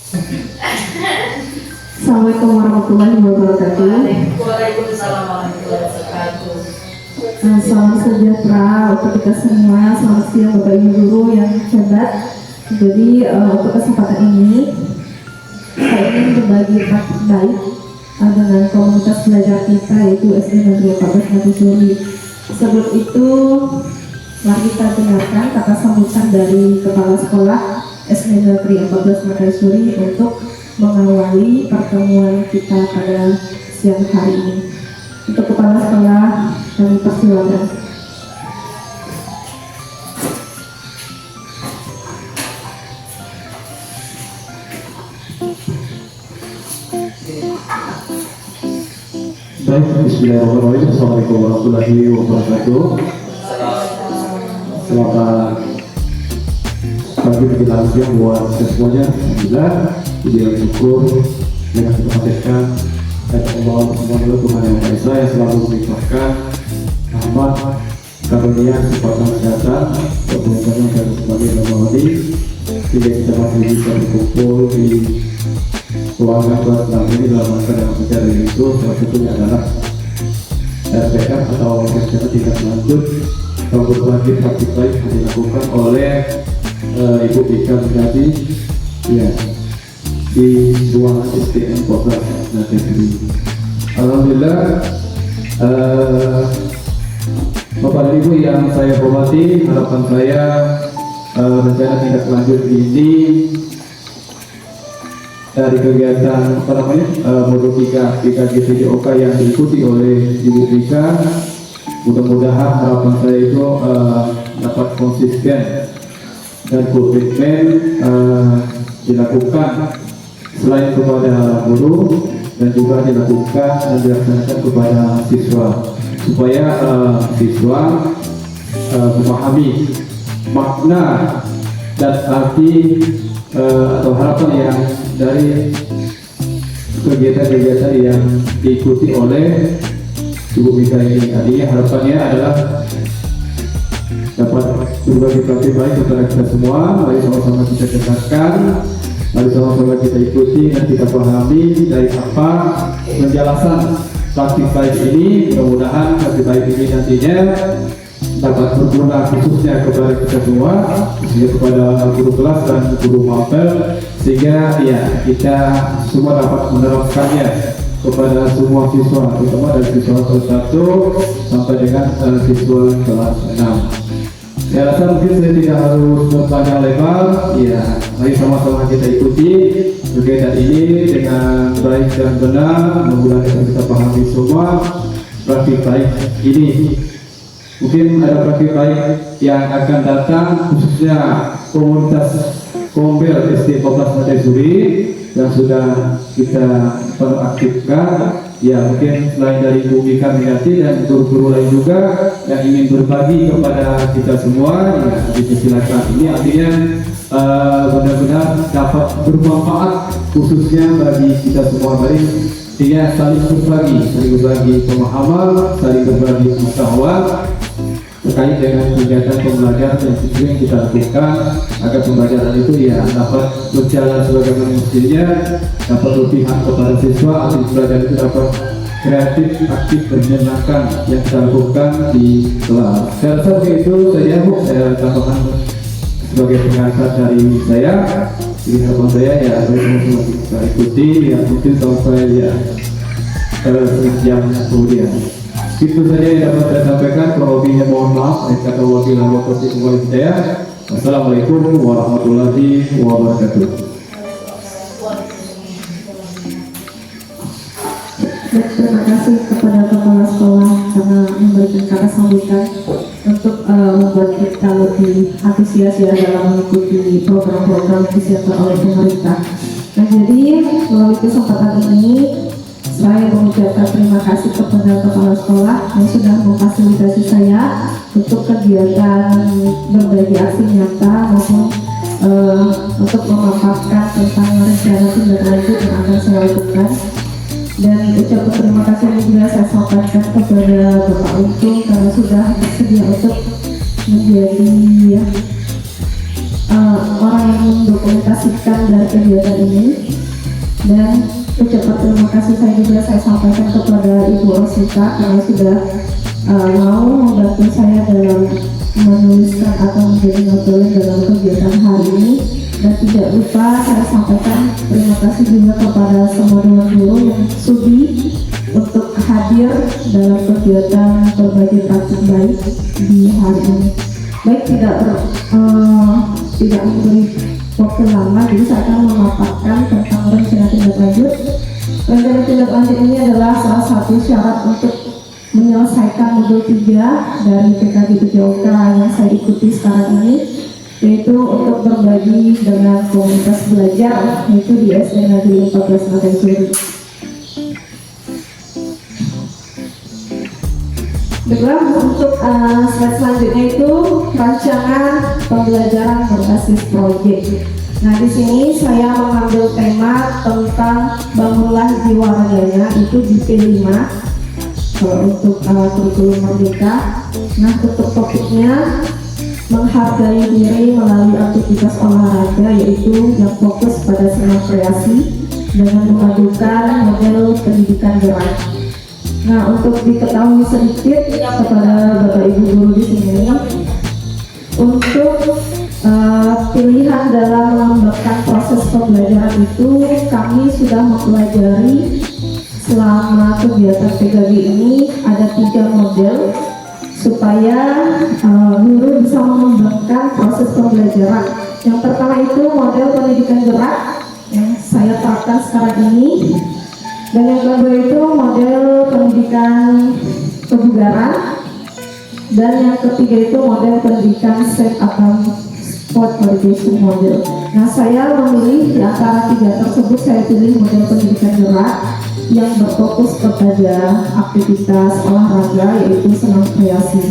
Assalamualaikum warahmatullahi wabarakatuh. Waalaikumsalam warahmatullahi wabarakatuh. Salam sejahtera untuk kita semua. Selamat siang Bapak Ibu guru yang hebat. Jadi untuk kesempatan ini saya ingin berbagi praktik baik dengan komunitas belajar kita, yaitu SD Negeri 14 Matisuri. Sebelum itu mari kita dengarkan kata sambutan dari Kepala Sekolah SD Negeri 14 Matisuri untuk mengawali pertemuan kita pada siang hari ini. Untuk Kepala Sekolah kami persilakan. Baik, bismillahirrahmanirrahim. Assalamualaikum warahmatullahi wabarakatuh. Selamat pagi menjelang siang buat kita semuanya. Alhamdulillah, puji dan syukur dengan kita panjatkan dan membawa semuanya Tuhan Yang Maha Esa yang selalu melimpahkan rahmat, karunia, kesempatan kesehatan, keberuntungan dan sebagainya melalui sehingga kita masih bisa berkumpul di ruangan kelas ini dalam rangka dalam acara itu. Salah satunya adalah RPM atau rencana tingkat lanjut yang berbagai praktik baik yang dilakukan oleh Ibu Ika Mendati ya di ruangan STM Kota Nateri. Alhamdulillah, Bapak dan Ibu yang saya hormati, harapan saya rencana tingkat lanjut ini dari kegiatan modul 3 PKGTJOK yang diikuti oleh Ibu Ika, mudah-mudahan harapan saya itu dapat konsisten dan komitmen dilakukan selain kepada guru dan juga dilakukan dan dilaksanakan kepada siswa supaya siswa memahami makna dan arti atau harapan yang dari kegiatan-kegiatan yang diikuti oleh Ibu Mika ini. Artinya harapannya adalah dapat berbagi praktik baik kepada kita semua. Mari sama-sama kita dengarkan, mari sama-sama kita ikuti dan kita pahami dari apa penjelasan praktik baik ini. Mudah-mudahan praktik baik ini nantinya dapat berguna khususnya kepada kita semua, kepada guru kelas dan guru mapel, sehingga ya kita semua dapat menerapkannya kepada semua siswa, terutama dari siswa kelas 1 sampai dengan siswa kelas 6. Saya rasa mungkin saya tidak harus berpanjang lebar, ya mari sama-sama kita ikuti kegiatan ini dengan baik dan benar. Mudah-mudahan kita pahami semua praktik baik ini. Mungkin ada praktik baik yang akan datang, khususnya komunitas Kombel SD 14 Matisuri yang sudah kita aktifkan. Ya mungkin selain dari Ibu Mika Mendati dan guru-guru lain juga yang ingin berbagi kepada kita semua, ya silakan. Ini artinya benar-benar dapat bermanfaat khususnya bagi kita semua. Mari sehingga saling berbagi pemahaman, saling berbagi pengetahuan terkait dengan kegiatan pembelajaran dan siswa yang kita lakukan, agar pembelajaran itu ya dapat berjalan sebagaimana mestinya, dapat berpihak kepada siswa, atau pembelajaran itu dapat kreatif, aktif, dan menyenangkan yang kita lakukan di kelas. Saya rasa itu saja Bu, saya tambahkan sebagai pengantar dari saya. Jadi harapan saya ya semua kita ikuti ya mungkin sampai ya jam kemudian. Itu saja yang dapat saya sampaikan. Kalau lebihnya mohon maaf. Kata wakil anggota kembali saya. Assalamualaikum warahmatullahi wabarakatuh. Terima kasih kepada Kepala Sekolah karena memberikan kata sambutan untuk membuat kita lebih antusias ya dalam mengikuti program-program disediakan oleh pemerintah. Nah, jadi melalui kesempatan ini saya mengucapkan terima kasih kepada Kepala Sekolah yang sudah memfasilitasi saya untuk kegiatan berbagi aksi nyata maupun untuk memaparkan tentang rencana tindak lanjut yang akan saya lakukan. Dan ucapan terima kasih juga saya sampaikan kepada Bapak Untung karena sudah bersedia untuk menjadi orang yang mendokumentasikan dari kegiatan ini. Dan ucapan terima kasih saya sampaikan kepada Ibu Rosita karena sudah mau membantu saya dalam menuliskan atau menjadi notulen dalam kegiatan hari ini. Dan tidak lupa saya sampaikan terima kasih juga kepada semua dewan guru yang sudi untuk hadir dalam kegiatan berbagi praktik baik di hari ini. Baik, tidak memberi waktu lama, jadi saya akan memaparkan tentang rencana tindak lanjut. Rencana tindak lanjut ini adalah salah satu syarat untuk menyelesaikan modul 3 dari PKG PJOK yang saya ikuti sekarang ini, yaitu untuk berbagi dengan komunitas belajar, yaitu di SD Negeri 14 Madensuri. Baiklah, untuk slide selanjutnya itu rancangan pembelajaran berbasis proyek. Nah, di sini saya mengambil tema tentang bangunlah jiwa raganya, itu di P5 untuk kurikulum merdeka. Nah, untuk topiknya menghargai diri melalui aktivitas olahraga, yaitu yang fokus pada senam kreasi dengan memadukan model pendidikan gerak. Nah, untuk diketahui sedikit kepada Bapak Ibu guru di sini, untuk pilihan dalam mengembangkan proses pembelajaran itu kami sudah mempelajari selama kegiatan PKG ini ada 3 model supaya guru bisa mengembangkan proses pembelajaran. Yang pertama itu model pendidikan gerak yang saya terapkan sekarang ini. Dan yang kedua itu model pendidikan kebugaran, dan yang ketiga itu model pendidikan SET atau Sport Education Model. Nah, saya memilih di antara 3 tersebut, saya pilih model pendidikan gerak yang berfokus kepada aktivitas olahraga, yaitu senam kreasi.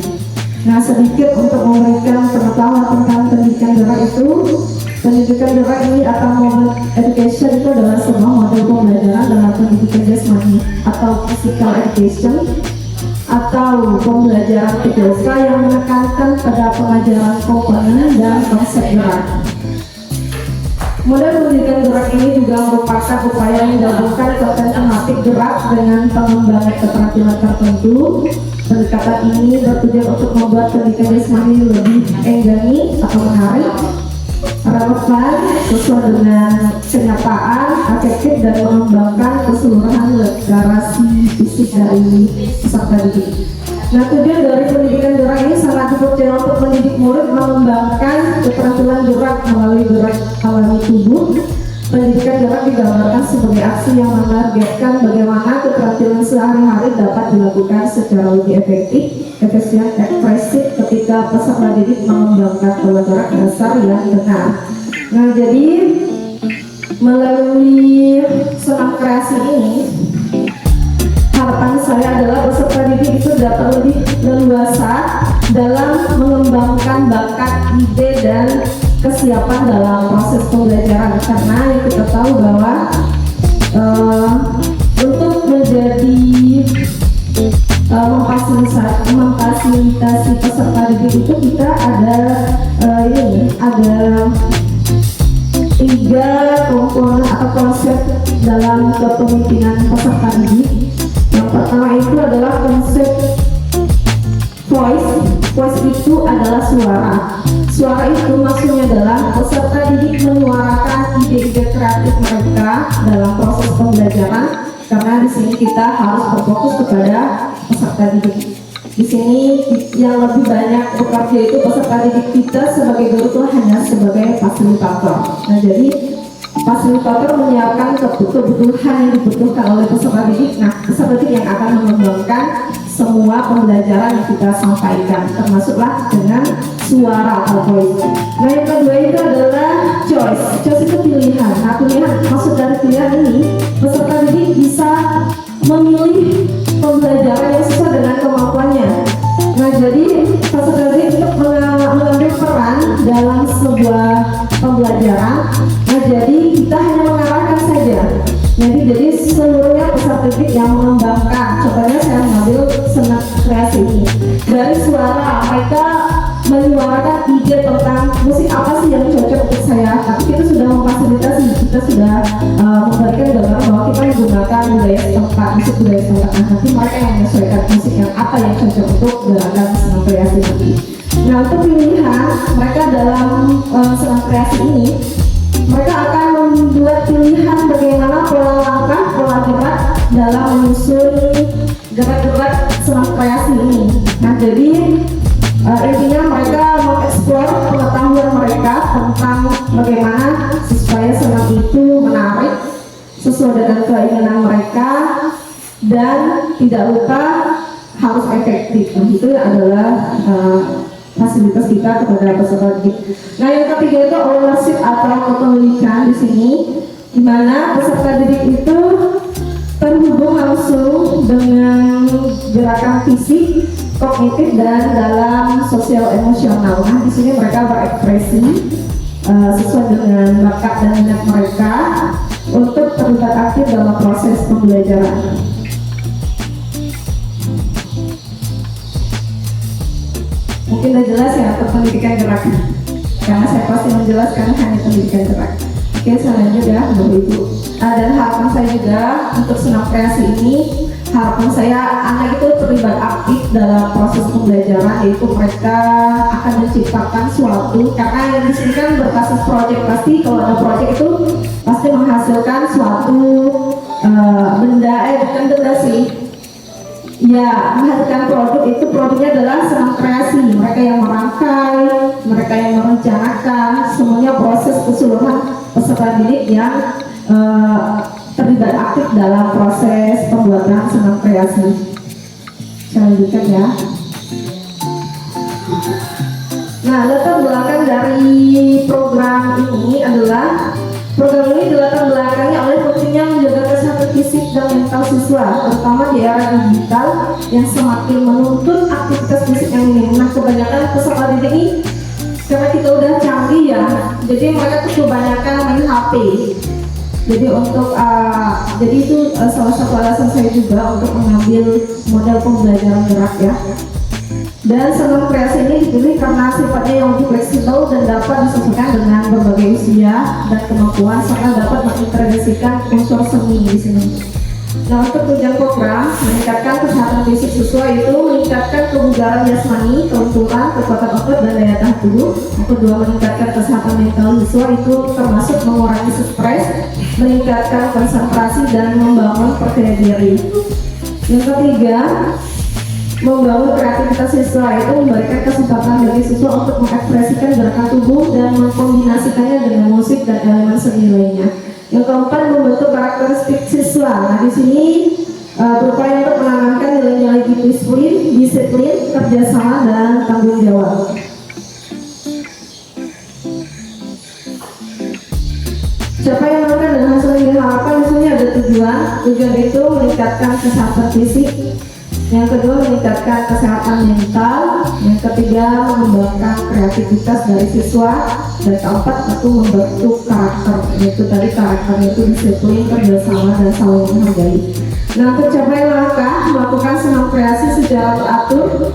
Nah, sedikit untuk memberikan pengetahuan tentang pendidikan gerak itu. Pendidikan gerak ini atau movement education itu adalah sebuah model pembelajaran dalam pendidikan jasmani atau physical education atau pembelajaran PPSK yang menekankan pada pengajaran komponen dan konsep gerak. Model pendidikan gerak ini juga merupakan upaya menggabungkan konten tematik gerak dengan pengembangan keterampilan tertentu. Pendekatan ini bertujuan untuk membuat pendidikan jasmani lebih enggani atau menarik, relevan, sesuai dengan kenyataan, efektif, dan mengembangkan keseluruhan literasi fisik dari peserta didik. Nah, tujuan dari pendidikan gerak ini sangat dipercaya untuk mendidik murid mengembangkan keterampilan gerak melalui gerak alami tubuh. Pendidikan gerak digambarkan sebagai aksi yang menargetkan bagaimana keterampilan sehari-hari dapat dilakukan secara lebih efektif, efisien, ekspresif ketika peserta didik mengembangkan pola gerak dasar yang benar. Nah, jadi melalui senam kreasi ini, harapan saya adalah peserta didik itu dapat lebih leluasa dalam mengembangkan bakat, ide, dan kesiapan dalam proses pembelajaran, karena yang kita tahu bahwa untuk menjadi memfasilitasi peserta didik itu kita ada 3 komponen atau konsep dalam kepemimpinan peserta didik. Yang pertama itu adalah konsep voice. Voice itu adalah suara. Suara itu maksudnya adalah peserta didik menyuarakan ide-ide kreatif mereka dalam proses pembelajaran, karena di sini kita harus berfokus kepada peserta didik. Di sini yang lebih banyak bekerja itu peserta didik kita sebagai guru itu hanya sebagai fasilitator. Nah, jadi fasilitator menyiapkan kebutuhan yang dibutuhkan oleh peserta didik. Nah, peserta didik yang akan mengembangkan semua pembelajaran yang kita sampaikan, termasuklah dengan suara atau voice. Nah, yang kedua itu adalah choice. Choice itu pilihan. Nah, pilihan, maksud dari pilihan ini, peserta didik bisa memilih pembelajaran yang sesuai dengan kemampuannya. Nah, jadi peserta didik untuk mengambil peran dalam sebuah pembelajaran. Nah, jadi kita hanya mengarahkan saja. Jadi seluruhnya peserta didik yang mengembangkan. Contohnya saya mengambil senam kreasi ini. Dari suara mereka menyuarakan ide tentang musik apa sih yang cocok untuk saya. Tapi kita memberikan gambaran bahwa kita menggunakan budaya setempat, musik budaya setempat. Nah, nanti mereka yang menyesuaikan musik yang apa yang cocok untuk gerakan senam kreasi nanti. Nah, untuk pilihan mereka dalam senam kreasi ini, mereka akan membuat pilihan bagaimana pola langkah, pola gerak dalam menyusun gerak-gerak senam kreasi ini. Nah, jadi intinya mereka mengeksplor pengetahuan mereka tentang bagaimana supaya senam itu menarik sesuai dengan keinginan mereka dan tidak lupa harus efektif. Nah, itu adalah fasilitas kita kepada peserta didik. Nah, yang ketiga itu ownership atau kepemilikan di sini, di mana peserta didik itu terhubung langsung dengan gerakan fisik, kognitif dan dalam sosial emosional. Nah, di sini mereka berekspresi sesuai dengan bakat dan minat mereka untuk terlibat aktif dalam proses pembelajaran. Mungkin sudah jelas ya untuk pendidikan gerak, karena saya pasti menjelaskan hanya pendidikan gerak. Oke, selanjutnya ya Bapak Ibu. Dan harapan saya juga untuk senam kreasi ini, harapan saya anak itu terlibat aktif dalam proses pembelajaran, yaitu mereka akan menciptakan suatu, karena yang di sini kan berbasis proyek, pasti kalau ada proyek itu pasti menghasilkan suatu benda, bukan benda sih, ya menghasilkan produk. Itu produknya adalah senam kreasi. Mereka yang merangkai, mereka yang merencanakan semuanya proses keseluruhan peserta didik yang terlibat aktif dalam proses pembuatan senam kreasi. Saya lanjutkan ya. Nah, latar belakang dari program ini adalah dilatar belakangi oleh pentingnya menjaga kesehatan fisik dan mental siswa, terutama di era digital yang semakin menuntut aktivitas fisik yang minim. Nah, kebanyakan peserta didik ini karena kita udah canggih ya, jadi mereka tuh kebanyakan main HP. Jadi untuk jadi itu salah satu alasan saya juga untuk mengambil model pembelajaran gerak ya. Dan senam kreasi ini dipilih karena sifatnya yang lebih fleksibel dan dapat disesuaikan dengan berbagai usia dan kemampuan, serta dapat mengintegrasikan unsur seni di sini. Nah, untuk tujuan program meningkatkan kesehatan fisik siswa itu meningkatkan kebugaran jasmani, kelenturan, kekuatan otot dan daya tahan tubuh. Yang kedua, meningkatkan kesehatan mental siswa itu termasuk mengurangi stres, meningkatkan konsentrasi dan membangun percaya diri. Yang ketiga, membangun kreativitas siswa, itu memberikan kesempatan bagi siswa untuk mengekspresikan gerakan tubuh dan mengkombinasikannya dengan musik dan elemen seni lainnya. Yang keempat, membentuk karakteristik siswa. Nah, di sini berupaya untuk menanamkan nilai-nilai disiplin, kerjasama dan tanggung jawab. Siapa yang melakukan dan hasil yang diharapkan di sini ada tujuan. Tujuan itu meningkatkan kesehatan fisik. Yang kedua, meningkatkan kesehatan mental. Yang ketiga, mengembangkan kreativitas dari siswa. Dan keempat, tentu membentuk karakter. Yaitu tadi karakternya itu disiplin, kerjasama, dan saling menghargai. Nah, untuk capai langkah melakukan senam kreasi secara teratur,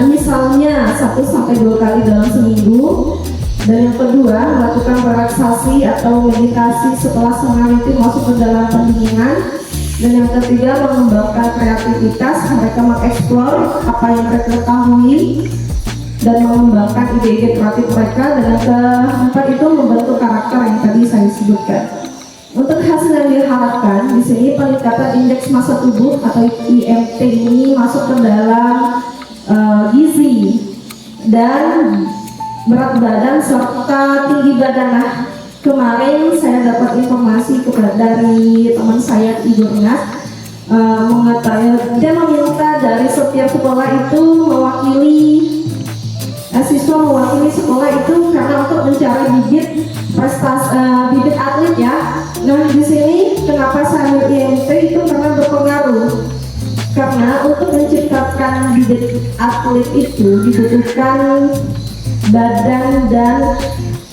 misalnya 1-2 kali dalam seminggu. Dan yang kedua, melakukan relaksasi atau meditasi setelah senam itu masuk ke dalam pendinginan. Dan yang ketiga, mengembangkan kreativitas, mereka mengeksplor apa yang mereka ketahui dan mengembangkan ide-ide kreatif mereka. Dan yang keempat itu membentuk karakter yang tadi saya sebutkan. Untuk hasil yang diharapkan di sini, peningkatan indeks massa tubuh atau IMT ini masuk ke dalam gizi dan berat badan serta tinggi badan. Nah, kemarin saya dapat informasi dari teman saya Ibu Renat, dia meminta dari setiap sekolah itu mewakili siswa mewakili sekolah itu karena untuk mencari bibit bibit atlet ya. Nah, di sini kenapa saya ambil IMT itu karena berpengaruh, karena untuk menciptakan bibit atlet itu dibutuhkan badan dan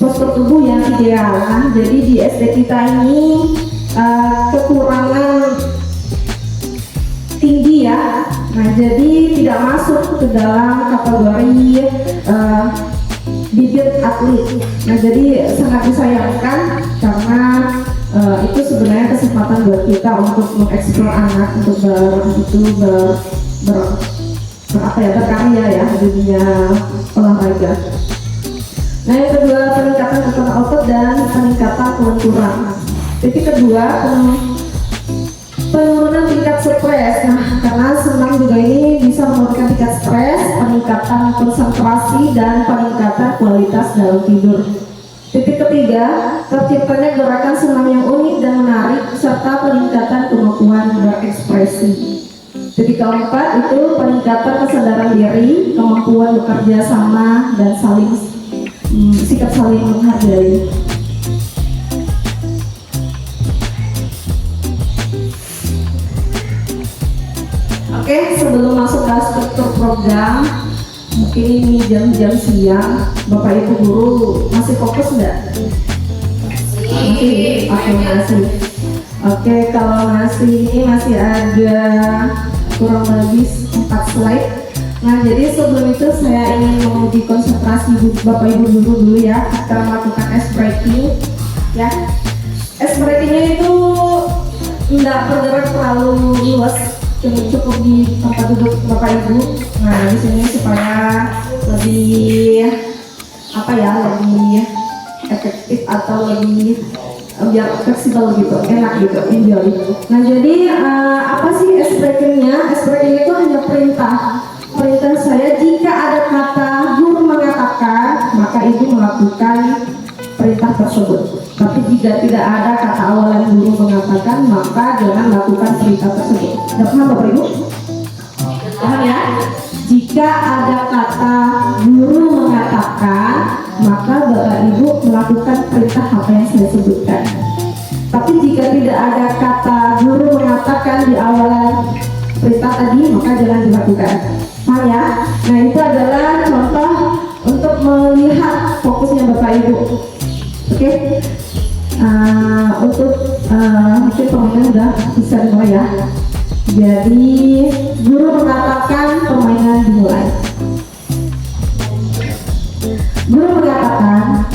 postur tubuh yang ideal. Nah, jadi di SD kita ini kekurangan tinggi ya. Nah, jadi tidak masuk ke dalam kategori bibit atlet. Nah, jadi sangat disayangkan karena itu sebenarnya kesempatan buat kita untuk mengeksplor anak untuk berkarya ya di dunia olahraga. Nah yang kedua, peningkatan kekuatan otot dan peningkatan kelenturan. Titik kedua, penurunan tingkat stres. Nah karena senam juga ini bisa menurunkan tingkat stres, peningkatan konsentrasi dan peningkatan kualitas dalam tidur. Titik ketiga, terciptanya gerakan senam yang unik dan menarik serta peningkatan kemampuan berekspresi. Titik keempat itu peningkatan kesadaran diri, kemampuan bekerja sama dan sikap saling menghargai. Oke, sebelum masuk ke struktur program, mungkin ini jam-jam siang, Bapak Ibu guru masih fokus nggak? Masih? Oke, masih. Oke, kalau masih ini masih ada kurang lebih 4 slide. Nah, jadi sebelum itu saya ingin menguji konsentrasi Bapak Ibu guru dulu ya. Kita melakukan ice breaking, ya. Ice breakingnya itu nggak bergerak terlalu luas, cukup di tempat duduk Bapak Ibu. Nah, di sini supaya lebih lebih efektif atau lebih biar fleksibel gitu, enak gitu, enjoy. Nah, jadi apa sih ice breakingnya? Ice breaking itu hanya perintah saya. Jika ada kata guru mengatakan, maka ibu melakukan perintah tersebut. Tapi jika tidak ada kata awalan guru mengatakan, maka jangan lakukan perintah tersebut. Tidak paham Bapak Ibu? Paham ya? Jika ada kata guru mengatakan, maka Bapak Ibu melakukan perintah apa yang saya sebutkan. Tapi jika tidak ada kata guru mengatakan di awalan perintah tadi, maka jangan dilakukan. Paham ya? Nah itu adalah contoh untuk melihat fokusnya Bapak Ibu. Oke? Untuk mungkin permainan udah bisa dimulai ya. Jadi guru mengatakan permainan dimulai. Guru mengatakan,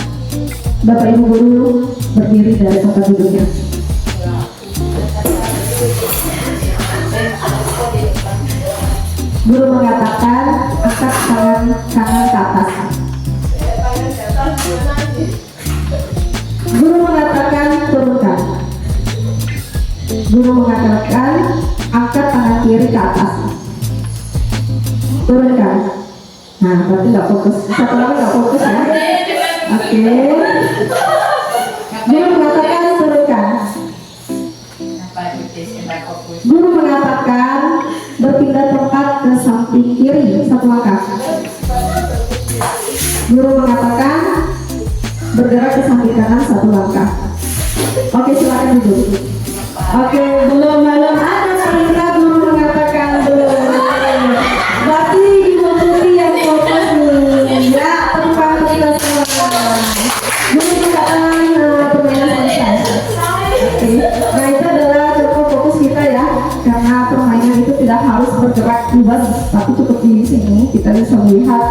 Bapak Ibu guru berdiri dari tempat duduknya. Guru mengatakan, angkat tangan kanan ke atas. Guru mengatakan, turunkan. Guru mengatakan, angkat tangan kiri ke atas. Turunkan. Nah, berarti nggak fokus. Satu lagi nggak fokus ya. Oke. Guru mengatakan, turunkan. Guru mengatakan, berpindah tempat ke samping kiri 1 langkah. Guru mengatakan, bergerak ke samping kanan 1 langkah. Oke, silakan duduk. Oke, belum ada perintah guru mengatakan belum. Berarti Ibu Putri yang fokus nih. Ya, tempat kita semua. Guru mengatakan permainan selesai. Oke, nah itu adalah cukup fokus kita ya, karena permainan itu tidak harus bergerak luas, tapi cukup di sini kita bisa melihat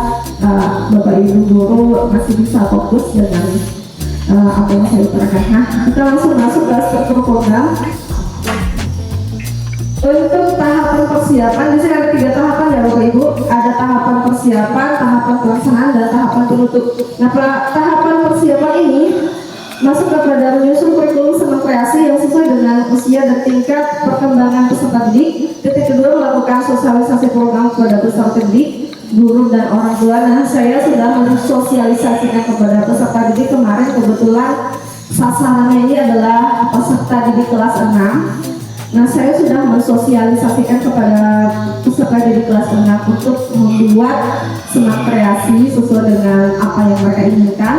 Bapak Ibu guru masih bisa fokus dengan apa yang saya utarakan. Nah, kita langsung masuk ke struktur program. Untuk tahapan persiapan, di sini ada 3 tahapan ya Bapak Ibu. Ada tahapan persiapan, tahapan pelaksanaan, dan tahapan penutup. Nah, tahapan persiapan ini masuk kepada menyusun kurikulum senam kreasi yang sesuai dengan usia dan tingkat perkembangan peserta didik. Titik kedua, melakukan sosialisasi program kepada peserta didik, guru dan orang tua. Nah, saya sudah mensosialisasikan kepada peserta didik kemarin. Kebetulan sasarannya ini adalah peserta didik kelas 6. Nah, saya sudah mensosialisasikan kepada peserta didik kelas 6 untuk membuat senam kreasi sesuai dengan apa yang mereka inginkan.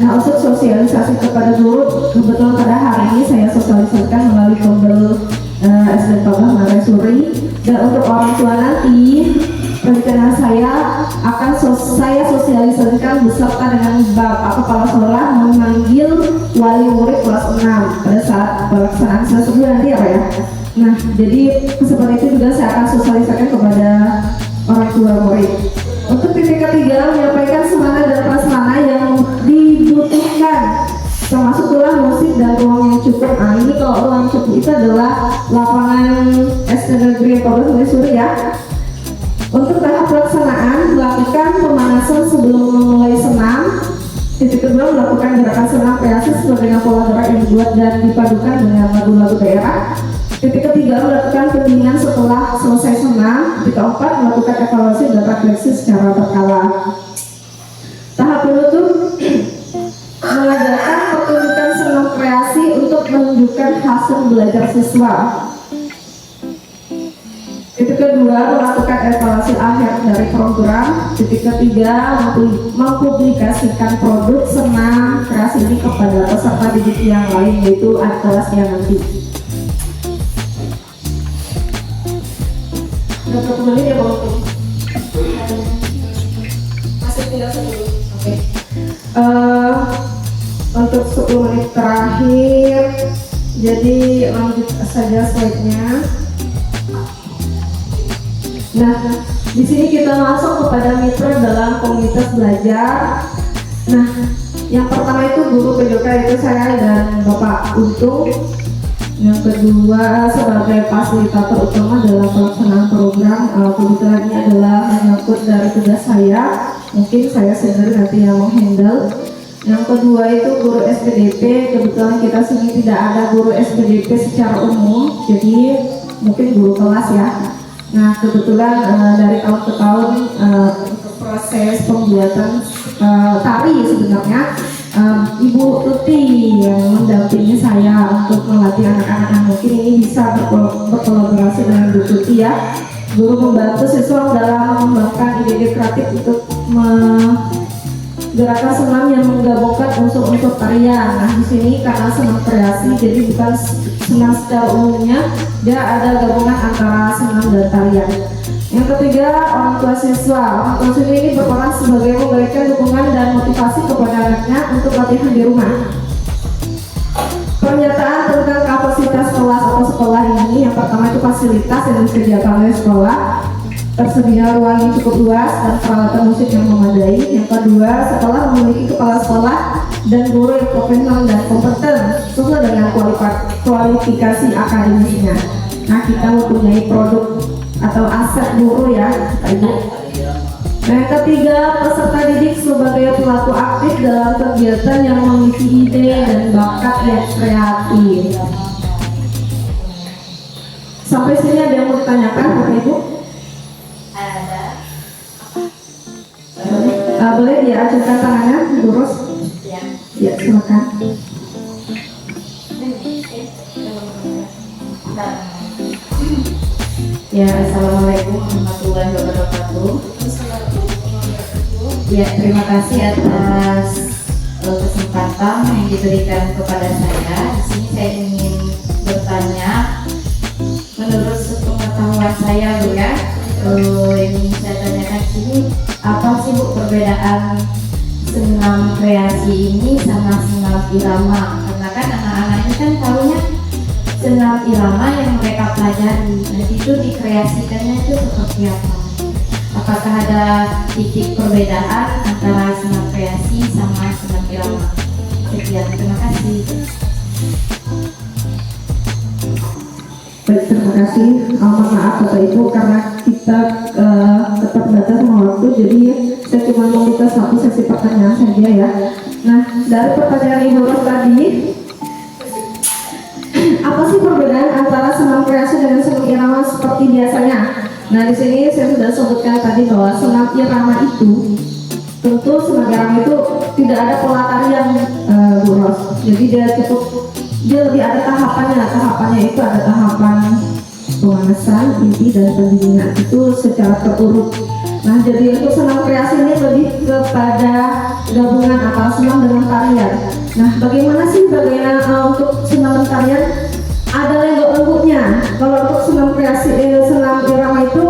Nah, untuk sosialisasi kepada guru, kebetulan pada hari ini saya sosialisasikan melalui tombol SD Tabah Maresuri. Dan untuk orang tua nanti, rencana saya akan saya sosialisasikan beserta dengan Bapak Kepala Sekolah memanggil wali murid kelas 6 pada saat pelaksanaan semester nanti ya Pak ya. Nah, jadi kesempatan itu juga saya akan sosialisasikan kepada orang tua murid. Untuk titik ketiga, menyampaikan semangat dan prasarana yang dibutuhkan, termasuk pula musik dan ruang yang cukup. Nah ini kalau ruang cukup itu adalah lapangan SD Negeri 14 Maisuri ya. Untuk tahap pelaksanaan, melakukan pemanasan sebelum memulai senam. Titik kedua, melakukan gerakan senam kreasi sesuai dengan pola gerak yang dibuat dan dipadukan dengan lagu-lagu daerah. Titik ketiga, melakukan pendinginan setelah selesai senam. Titik keempat, melakukan evaluasi dan refleksi secara berkala. Tahap penutup, mengajarkan pertunjukan senam kreasi untuk menunjukkan hasil belajar siswa. Titik kedua, melakukan evaluasi akhir dari program. Titik ketiga, mempublikasikan produk senam kreasi ini kepada peserta didik yang lain, yaitu adik kelasnya nanti. Udah berapa menit ya Bang? Masih tinggal 10. Oke. Untuk 10 menit terakhir, jadi lanjut saja slide-nya. Nah, di sini kita masuk kepada mitra dalam komunitas belajar. Nah, yang pertama itu guru PJK, itu saya dan Bapak Untung. Yang kedua sebagai fasilitator utama dalam pelaksanaan program. Kebetulan ini adalah menyangkut dari tugas saya. Mungkin saya sendiri nanti yang menghandle. Yang kedua itu guru SPDP. Kebetulan kita sini tidak ada guru SPDP secara umum, jadi mungkin guru kelas ya. Nah kebetulan dari tahun ke tahun untuk proses pembuatan tari sebenarnya Ibu Tuti yang mendampingi saya untuk melatih anak-anak. Nah, mungkin ini bisa berkolaborasi dengan Bu Tuti ya. Guru membantu siswa dalam mengembangkan ide-ide kreatif untuk gerakan senam yang menggabungkan unsur-unsur tarian. Nah di sini karena senam kreasi, jadi bukan senam secara umumnya, dia ada gabungan antara senam dan tarian. Yang ketiga, orang tua siswa. Orang tua siswa ini berperan sebagai memberikan dukungan dan motivasi kepada anaknya untuk latihan di rumah. Pernyataan tentang kapasitas kelas atau sekolah ini, yang pertama itu fasilitas yang disediakan oleh sekolah. Tersedia ruang yang cukup luas dan peralatan musik yang memadai. Yang kedua, sekolah memiliki kepala sekolah dan guru yang profesional dan kompeten sesuai dengan kualifikasi akademisnya. Nah, kita mempunyai produk atau aset guru ya, Ibu. Nah, yang ketiga, peserta didik sebagai pelaku aktif dalam kegiatan yang memiliki ide dan bakat yang kreatif. Sampai sini ada yang mau ditanyakan, Bapak Ibu? Boleh diajukan tangannya, lurus. Ya, silakan. Ya, assalamualaikum warahmatullahi wabarakatuh. Ya, terima kasih atas kesempatan yang diberikan kepada saya. Di sini saya ingin bertanya, menurut sepengetahuan saya, Bu ya, yang ingin saya tanyakan di sini, apa sih Bu perbedaan senam kreasi ini sama senam irama? Karena kan anak-anak ini kan tahunya senam irama yang mereka pelajari, dan itu dikreasikannya itu seperti apa? Apakah ada titik perbedaan antara senam kreasi sama senam irama? Sekian, terima kasih. Baik, terima kasih. Mohon maaf Bapak Ibu karena kita terbatas sama waktu, jadi saya cuma membuka satu sesi pertanyaan saja ya. Nah, dari pertanyaan Ibu Ros tadi, apa sih perbedaan antara senam kreasi dengan senam irama seperti biasanya? Nah, di sini saya sudah sebutkan tadi bahwa senam irama itu tentu senam irama itu tidak ada pola tarian, Bu Ros. Jadi dia lebih ada tahapannya. Tahapannya itu ada tahapan pemanasan, inti dan pendinginan itu secara terurut. Nah, jadi untuk senam kreasi ini lebih kepada gabungan antara senam dengan tarian. Nah, bagaimana untuk senam dan tarian? Ada lenggok-lenggoknya. Kalau untuk senam kreasi, senam irama itu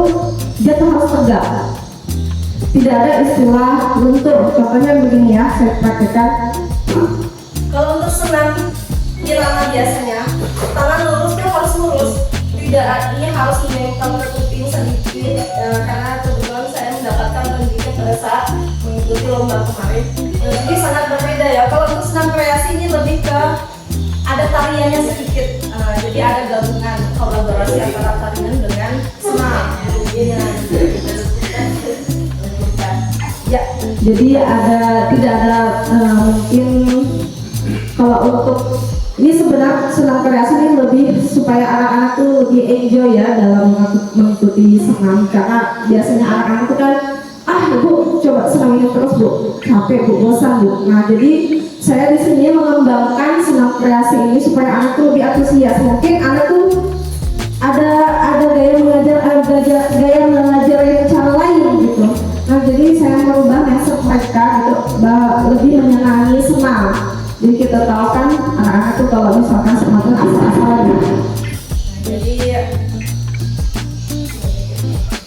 dia tuh harus tegak. Tidak ada istilah luntur. Contohnya begini ya, saya praktekkan. Kalau untuk senam irama biasanya tangan lurusnya harus lurus, tidak artinya harus menempel ke kuping sedikit, karena kebetulan saya mendapatkan pendidikan pada saat mengikuti lomba kemarin. Jadi sangat berbeda ya. Kalau untuk senam kreasi ini lebih ke ada tariannya sedikit. Jadi ada gabungan kolaborasi antara tarian dengan senam. Ya, Jadi tidak ada mungkin kalau untuk ini sebenarnya senam kreasi ini lebih supaya anak-anak tuh lebih enjoy ya dalam mengikuti senam, karena biasanya anak-anak itu kan bu coba senam ini terus bu, capek bu, bosan bu. Nah jadi saya di sini mengembangkan senam kreasi ini supaya anak tuh lebih antusias. Mungkin anak tuh ada gaya mengajar yang cara lain gitu. Nah jadi saya merubah mindset mereka gitu, lebih menyenangi senam. Jadi kita tahu kan anak-anak tuh kalau misalkan senam itu asal-asalan gitu. jadi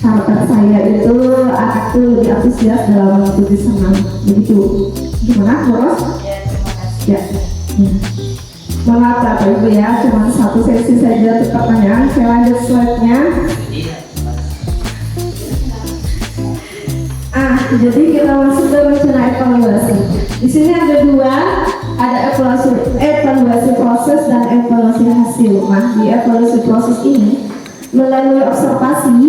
Harapan saya itu anak tuh lebih antusias dalam mengikuti senam. Jadi tuh gimana, Boros? Ya, terima kasih. Ya. Maaf Bapak Ibu ya, cuma satu sesi saja untuk pertanyaan. Saya lanjut slide-nya. Jadi kita masuk ke rencana evaluasi. Di sini ada dua, ada evaluasi proses dan evaluasi hasil. Nah, di evaluasi proses ini melalui observasi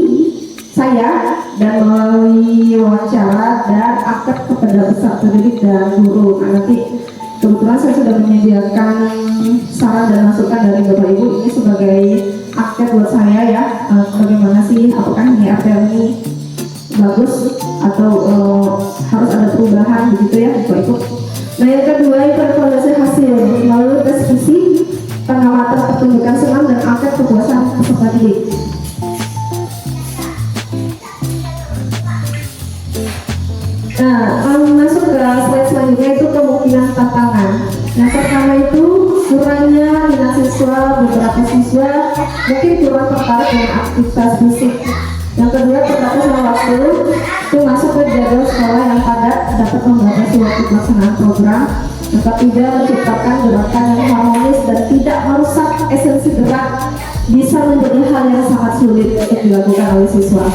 saya dan melalui wawancara dan aktif kepada peserta didik dan guru. Nah, nanti kebetulan saya sudah menyediakan saran dan masukan dari Bapak Ibu ini sebagai aktif buat saya ya. Bagaimana sih, apakah ini RTL ini bagus atau harus ada perubahan begitu ya Bapak Ibu. Nah yang kedua itu evaluasi hasil melalui diskusi, pengamatan pertunjukan senam dan angket kepuasan peserta didik. Nah, masuk ke slide selanjutnya itu kemungkinan tantangan. Yang pertama itu kurangnya minat siswa, beberapa siswa mungkin kurang tertarik dengan aktivitas fisik. Yang kedua terbatasnya waktu itu masuk ke jadwal sekolah yang padat dapat membatasi waktu pelaksanaan program. Yang ketiga menciptakan gerakan yang harmonis dan tidak merusak esensi gerak bisa menjadi hal yang sangat sulit untuk dilakukan oleh siswa.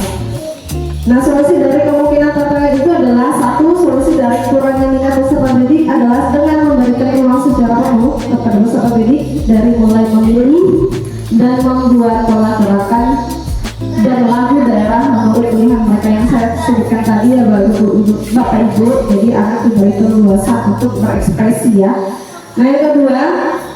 Nah, solusi dari kemungkinan tantangan itu adalah satu, solusi dari kurangnya minat peserta didik adalah dengan memberikan ruang secara penuh kepada peserta didik dari mulai memilih dan membuat pola gerakan dan lagu daerah menurut pilihan mereka yang saya sebutkan tadi ya Bapak Ibu. Jadi anak diberi keleluasan untuk berekspresi ya. Nah yang kedua,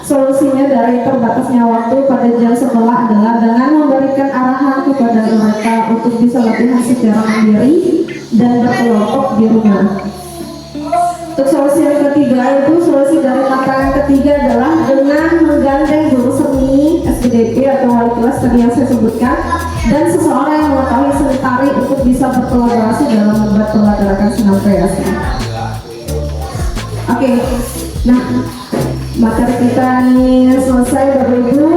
solusinya dari terbatasnya waktu pada jam sekolah adalah dengan memberikan arahan kepada mereka untuk bisa latihan secara mandiri dan berkelompok di rumah. Untuk solusi yang ketiga itu solusi dari tantangan ketiga adalah dengan menggandeng guru seni, SPDP atau wali kelas tadi yang saya sebutkan, dan seseorang yang mengetahui seni tari untuk bisa berkolaborasi dalam membuat pola gerakan senam kreasi. Oke, nah materi kita ini selesai Bapak Ibu.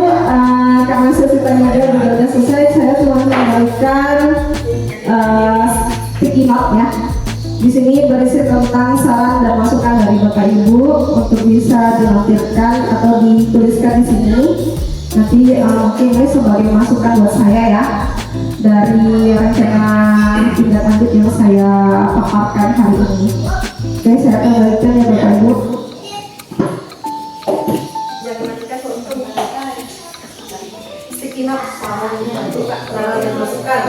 Karena sesi tanya jawab juga sudah selesai, saya cuma memberikan sticky note ya. Di sini berisi tentang saran dan masukan dari Bapak Ibu untuk bisa dilampirkan atau dituliskan di sini. Nanti mungkin ini sebagai masukan buat saya ya dari rencana tindak lanjut yang saya paparkan hari ini. Oke, saya akan bagikan ya Bapak Ibu. sticky note saran masukan.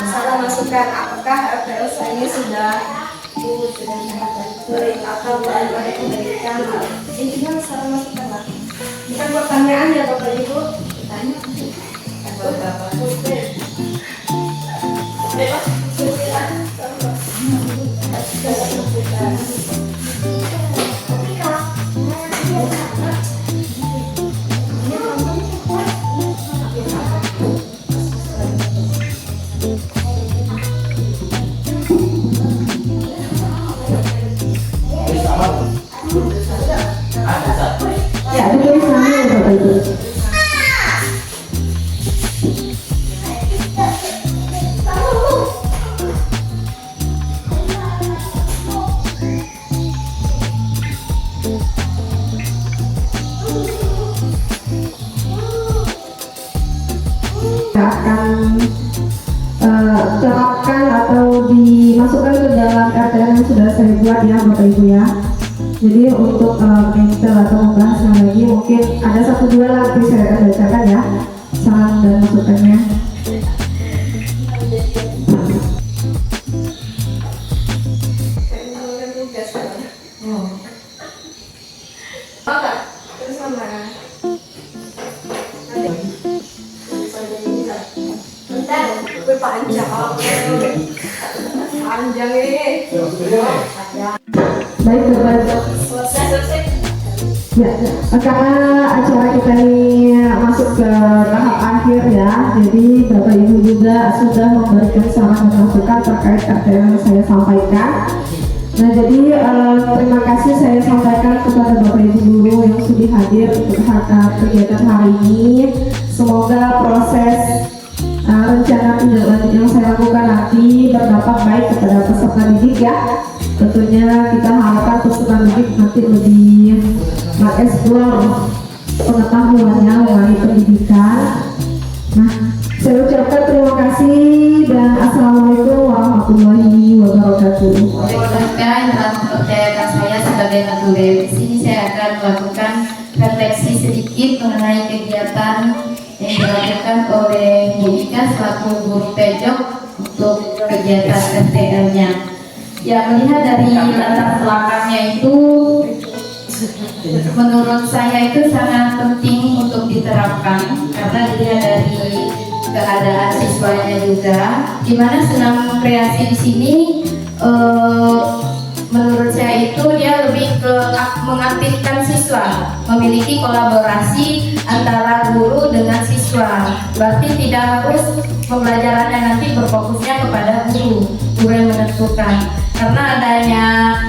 Saran masukan apakah RTL ini sudah baik atau belum ada kebaikan? Intinya saran masukan lah. Bukan pertanyaan ya Bapak Ibu. Tanya. Ya, ditulis namanya ya Bapak Ibu. Akan terapkan atau dimasukkan ke dalam RTL yang sudah saya buat ya Bapak Ibu ya. Jadi untuk mengintel atau membahasnya lagi mungkin ada 1-2 lah yang saya akan bacakan ya saran dan masukannya. Maka terus mana? Bentar, gue panjang. Panjang ini. Baik Bapak. Selesai. Ya, karena acara kita ini masuk ke tahap akhir ya, jadi Bapak Ibu juga sudah memberikan saran dan masukan terkait apa yang saya sampaikan. Nah, jadi terima kasih saya sampaikan kepada Bapak Ibu guru yang sudah hadir untuk kegiatan hari ini. Semoga proses rencana tindak lanjut yang saya lakukan nanti berdampak baik kepada peserta didik ya. Tentunya kita harapkan peserta didik nanti lebih mengeksplor pengetahuannya mengenai pendidikan. Nah, saya ucapkan terima kasih dan assalamualaikum warahmatullahi wabarakatuh. Berdasarkan dalam kepercayaan saya sebagai guru di sini, saya akan melakukan refleksi sedikit mengenai kegiatan yang dilakukan oleh Bu Ika selaku guru pejok untuk kegiatan STL-nya. Ya, melihat dari latar belakangnya itu, menurut saya itu sangat penting untuk diterapkan karena dilihat dari keadaan siswanya juga, di mana senam kreasi di sini menurut saya itu dia lebih ke mengaktifkan siswa, memiliki kolaborasi antara guru dengan siswa. Berarti tidak harus pembelajarannya nanti berfokusnya kepada guru yang menentukan. Karena adanya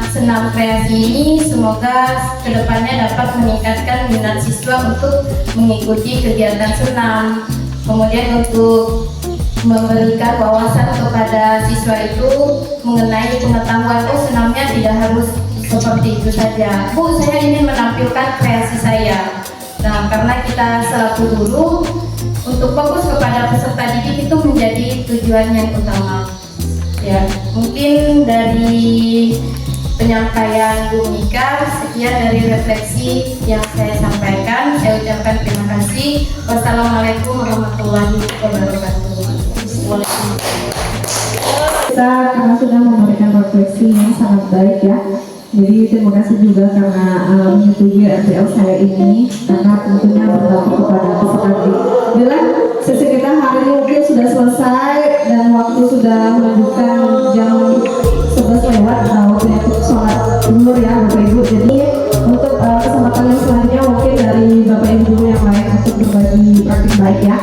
senam kreasi ini, semoga kedepannya dapat meningkatkan minat siswa untuk mengikuti kegiatan senam. Kemudian untuk memberikan wawasan kepada siswa itu mengenai pengetahuan, senamnya tidak harus seperti itu saja. Bu, saya ingin menampilkan kreasi saya. Nah, karena kita selaku guru untuk fokus kepada peserta didik itu menjadi tujuan yang utama. Ya, mungkin dari penyampaian Bu Mika, sekian dari refleksi yang saya sampaikan. Saya ucapkan terima kasih. Wassalamualaikum warahmatullahi wabarakatuh. Kita karena sudah memberikan refleksi yang sangat baik ya. Jadi terima kasih juga karena menyetujui RTL saya ini, karena tentunya berdampak kepada peserta didik. Bila sesi kita hari ini mungkin sudah selesai dan waktu sudah menunjukkan jam 11 lewat, waktunya untuk sholat zuhur ya Bapak Ibu. Jadi untuk kesempatan yang selanjutnya mungkin dari Bapak Ibu guru yang lain untuk berbagi praktik baik ya.